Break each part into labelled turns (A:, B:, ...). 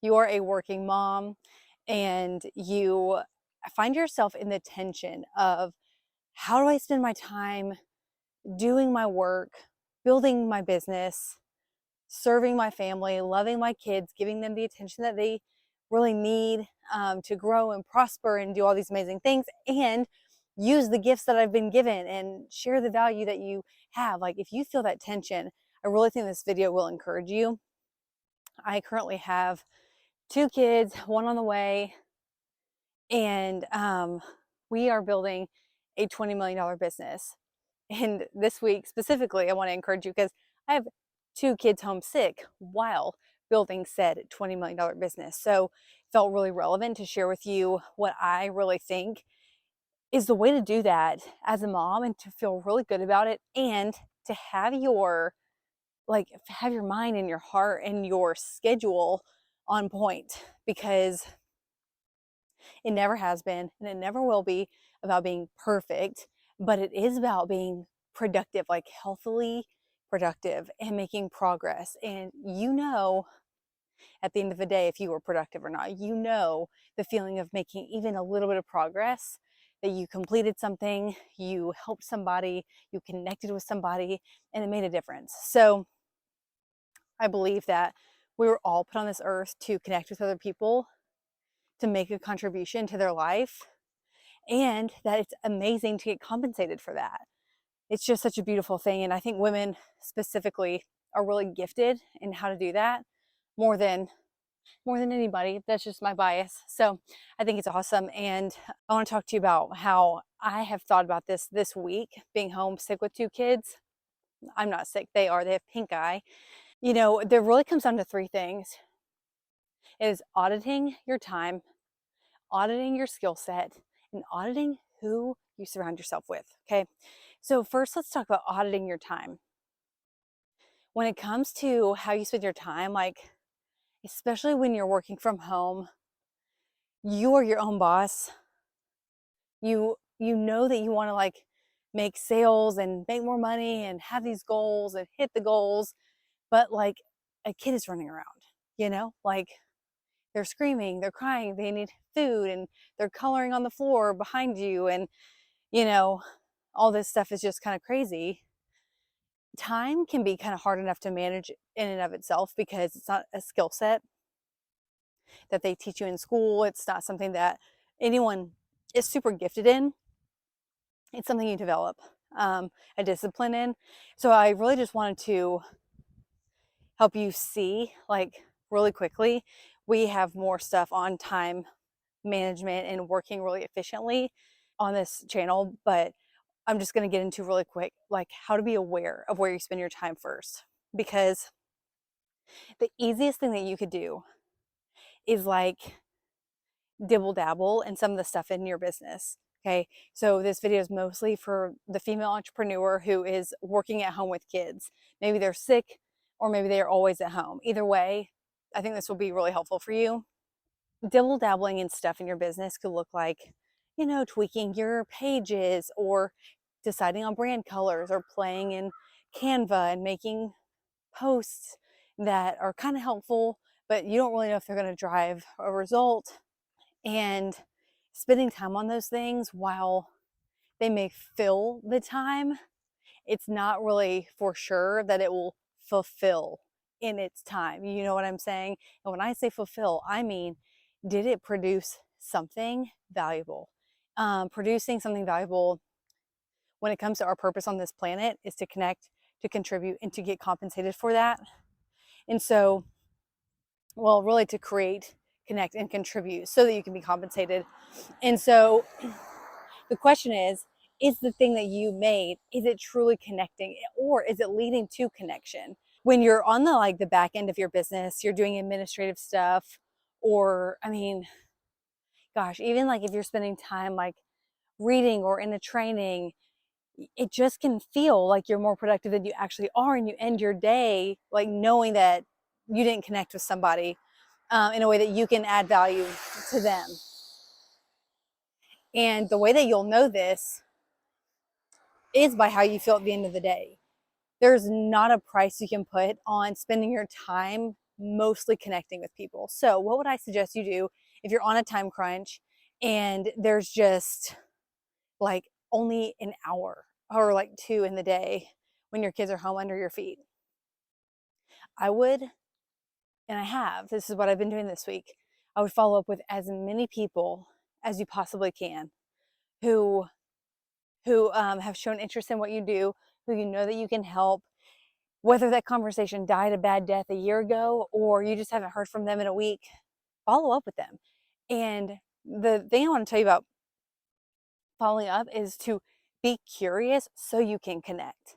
A: you are a working mom and you find yourself in the tension of how do I spend my time doing my work, building my business, serving my family, loving my kids, giving them the attention that they really need to grow and prosper and do all these amazing things, and use the gifts that I've been given and share the value that you have. Like, if you feel that tension, I really think this video will encourage you. I currently have two kids, one on the way, and we are building a $20 million business. And this week specifically, I want to encourage you because I have two kids home sick while building said $20 million business. So it felt really relevant to share with you what I really think is the way to do that as a mom and to feel really good about it, and to have your mind and your heart and your schedule on point, because it never has been and it never will be about being perfect, but it is about being productive, like healthily productive and making progress. And at the end of the day, if you were productive or not, the feeling of making even a little bit of progress, that you completed something, you helped somebody, you connected with somebody, and it made a difference. So I believe that we were all put on this earth to connect with other people, to make a contribution to their life, and that it's amazing to get compensated for that. It's just such a beautiful thing. And I think women specifically are really gifted in how to do that more than anybody. That's just my bias. So I think it's awesome. And I want to talk to you about how I have thought about this week, being home sick with two kids. I'm not sick. They have pink eye. There really comes down to three things. It is auditing your time, auditing your skill set, and auditing who you surround yourself with. Okay. So first, let's talk about auditing your time. When it comes to how you spend your time, like, especially when you're working from home, you are your own boss. You know that you want to make sales and make more money and have these goals and hit the goals, but like a kid is running around, like they're screaming, they're crying, they need food, and they're coloring on the floor behind you, and all this stuff is just kind of crazy. Time can be kind of hard enough to manage in and of itself because it's not a skill set that they teach you in school. It's not something that anyone is super gifted in. It's something you develop a discipline in. So I really just wanted to help you see, like, really quickly, we have more stuff on time management and working really efficiently on this channel, but I'm just going to get into really quick, like, how to be aware of where you spend your time first. Because the easiest thing that you could do is like dibble dabble in some of the stuff in your business. Okay. So this video is mostly for the female entrepreneur who is working at home with kids. Maybe they're sick, or maybe they are always at home. Either way, I think this will be really helpful for you. Dibble dabbling in stuff in your business could look like, tweaking your pages, or deciding on brand colors, or playing in Canva and making posts that are kind of helpful, but you don't really know if they're going to drive a result. And spending time on those things, while they may fill the time, it's not really for sure that it will fulfill in its time. You know what I'm saying? And when I say fulfill, I mean, did it produce something valuable? Producing something valuable when it comes to our purpose on this planet is to connect, to contribute, and to get compensated for that. And so, well, really to create, connect, and contribute so that you can be compensated. And so the question is the thing that you made, is it truly connecting, or is it leading to connection? When you're on the back end of your business, you're doing administrative stuff, or gosh, even like if you're spending time like reading or in a training, it just can feel like you're more productive than you actually are, and you end your day like knowing that you didn't connect with somebody in a way that you can add value to them. And the way that you'll know this is by how you feel at the end of the day. There's not a price you can put on spending your time mostly connecting with people. So what would I suggest you do if you're on a time crunch and there's just like only an hour or like 2 in the day when your kids are home under your feet? I would, and I have, this is what I've been doing this week. I would follow up with as many people as you possibly can who have shown interest in what you do, who you know that you can help, whether that conversation died a bad death a year ago or you just haven't heard from them in a week. Follow up with them. And the thing I want to tell you about following up is to be curious so you can connect.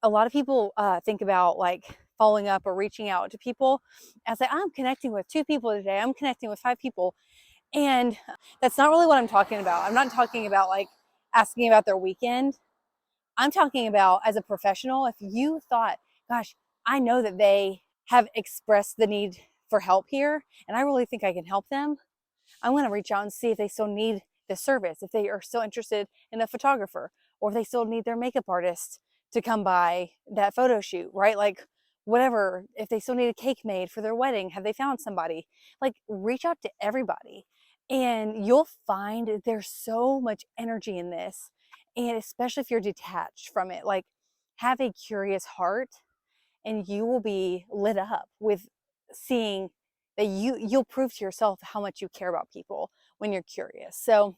A: A lot of people think about like following up or reaching out to people as like, I'm connecting with 2 people today, I'm connecting with 5 people. And that's not really what I'm talking about. I'm not talking about like asking about their weekend. I'm talking about as a professional, if you thought, gosh, I know that they have expressed the need for help here, and I really think I can help them, I'm going to reach out and see if they still need the service, if they are still interested in a photographer, or if they still need their makeup artist to come by that photo shoot, right? Like whatever, if they still need a cake made for their wedding, have they found somebody? Like reach out to everybody and you'll find there's so much energy in this. And especially if you're detached from it, like have a curious heart and you will be lit up with seeing that you'll prove to yourself how much you care about people when you're curious. So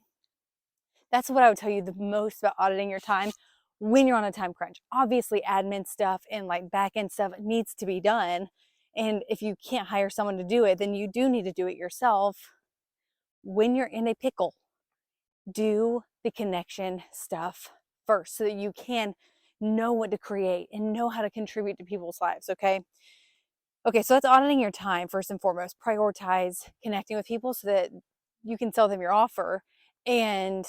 A: that's what I would tell you the most about auditing your time when you're on a time crunch. Obviously admin stuff and like back end stuff needs to be done, and if you can't hire someone to do it, then you do need to do it yourself. When you're in a pickle, do the connection stuff first so that you can know what to create and know how to contribute to people's lives. Okay, so that's auditing your time first and foremost. Prioritize connecting with people so that you can sell them your offer and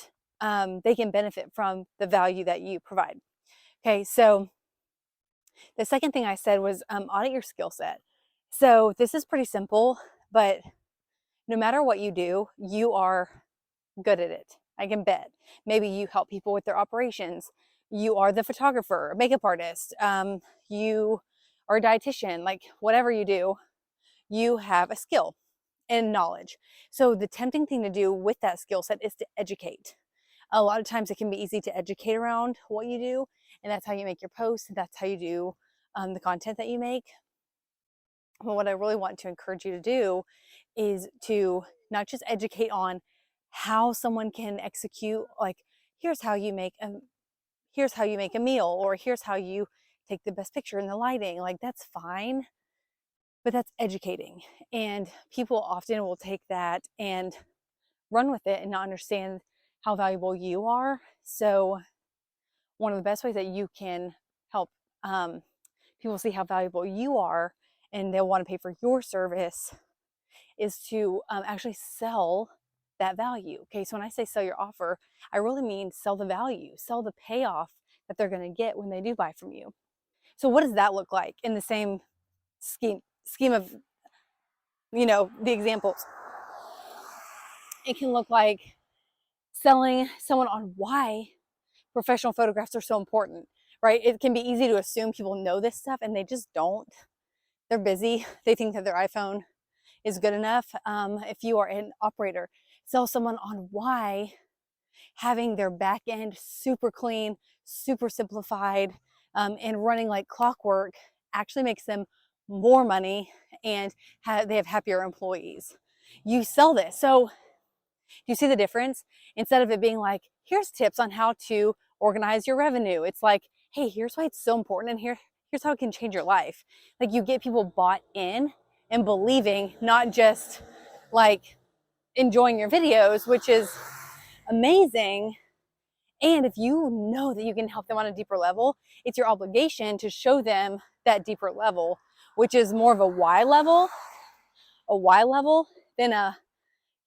A: they can benefit from the value that you provide. Okay, so the second thing I said was audit your skill set. So this is pretty simple, but no matter what you do, you are good at it. I can bet. Maybe you help people with their operations. You are the photographer, makeup artist. You are a dietitian. Like whatever you do, you have a skill and knowledge. So the tempting thing to do with that skill set is to educate. A lot of times it can be easy to educate around what you do, and that's how you make your posts. That's how you do the content that you make. But what I really want to encourage you to do is to not just educate on how someone can execute, like here's how you make a meal, or here's how you take the best picture in the lighting. Like that's fine, but that's educating. And people often will take that and run with it and not understand how valuable you are. So one of the best ways that you can help people see how valuable you are and they'll want to pay for your service is to actually sell that value. Okay, so when I say sell your offer, I really mean sell the value, sell the payoff that they're going to get when they do buy from you. So what does that look like in the same scheme of the examples? It can look like selling someone on why professional photographs are so important, right? It can be easy to assume people know this stuff and they just don't. They're busy. They think that their iPhone is good enough. If you are an operator, sell someone on why having their back end super clean, super simplified, and running like clockwork actually makes them more money and they have happier employees. You sell this. So do you see the difference? Instead of it being like, here's tips on how to organize your revenue, it's like, hey, here's why it's so important and here's how it can change your life. Like you get people bought in and believing, not just like enjoying your videos, which is amazing. And if you know that you can help them on a deeper level, it's your obligation to show them that deeper level, which is more of a why level than a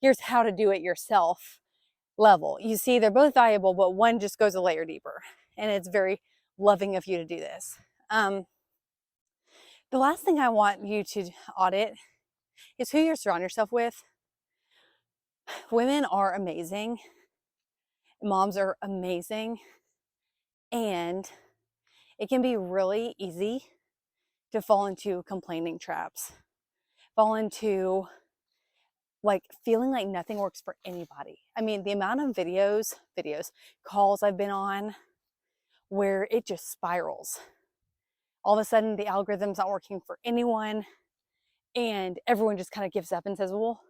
A: here's how to do it yourself level. You see, they're both valuable, but one just goes a layer deeper. And it's very loving of you to do this. The last thing I want you to audit is who you surround yourself with. Women are amazing. Moms are amazing. And it can be really easy to fall into complaining traps. fall into like feeling like nothing works for anybody. I mean, the amount of calls I've been on where it just spirals. All of a sudden, the algorithm's not working for anyone, and everyone just kind of gives up and says, well,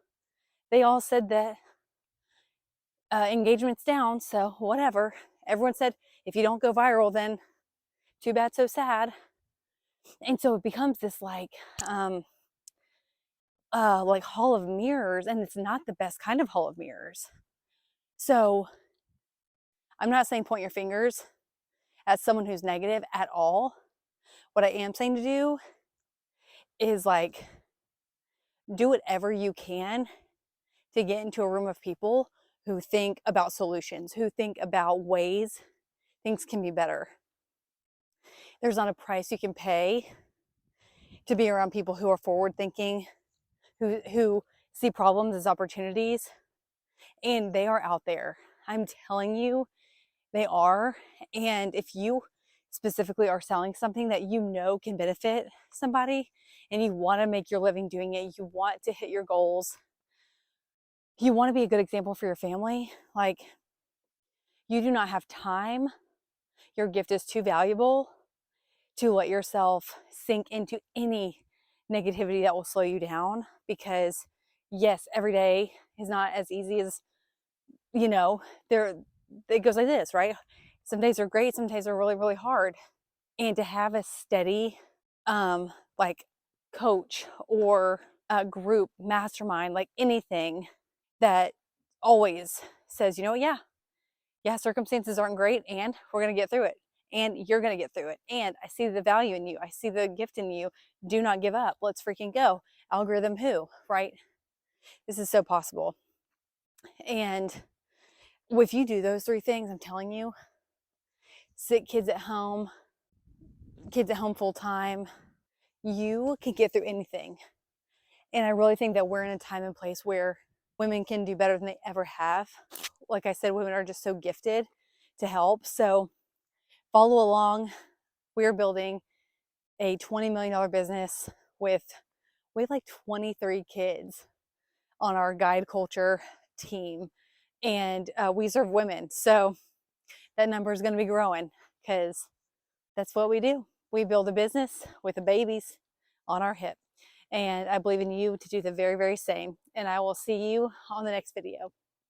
A: they all said that engagement's down, so whatever. Everyone said, if you don't go viral, then too bad, so sad. And so it becomes this like hall of mirrors, and it's not the best kind of hall of mirrors. So I'm not saying point your fingers at someone who's negative at all. What I am saying to do is like do whatever you can to get into a room of people who think about solutions, who think about ways things can be better. There's not a price you can pay to be around people who are forward thinking, who see problems as opportunities, and they are out there. I'm telling you, they are. And if you specifically are selling something that you know can benefit somebody and you want to make your living doing it, you want to hit your goals, you want to be a good example for your family, like you do not have time. Your gift is too valuable to let yourself sink into any negativity that will slow you down, because yes, every day is not as easy as, you know, it goes like this, right? Some days are great, some days are really, really hard. And to have a steady like coach or a group mastermind, like anything that always says, you know, yeah, circumstances aren't great and we're going to get through it, and you're going to get through it, and I see the value in you, I see the gift in you, do not give up, let's freaking go. Algorithm who, right? This is so possible. And if you do those 3 things, I'm telling you, sick kids at home full time, you can get through anything. And I really think that we're in a time and place where women can do better than they ever have. Like I said, women are just so gifted to help. So follow along. We're building a $20 million business with, we have like 23 kids on our guide culture team. And we serve women. So that number is going to be growing, because that's what we do. We build a business with the babies on our hip. And I believe in you to do the very, very same. And I will see you on the next video.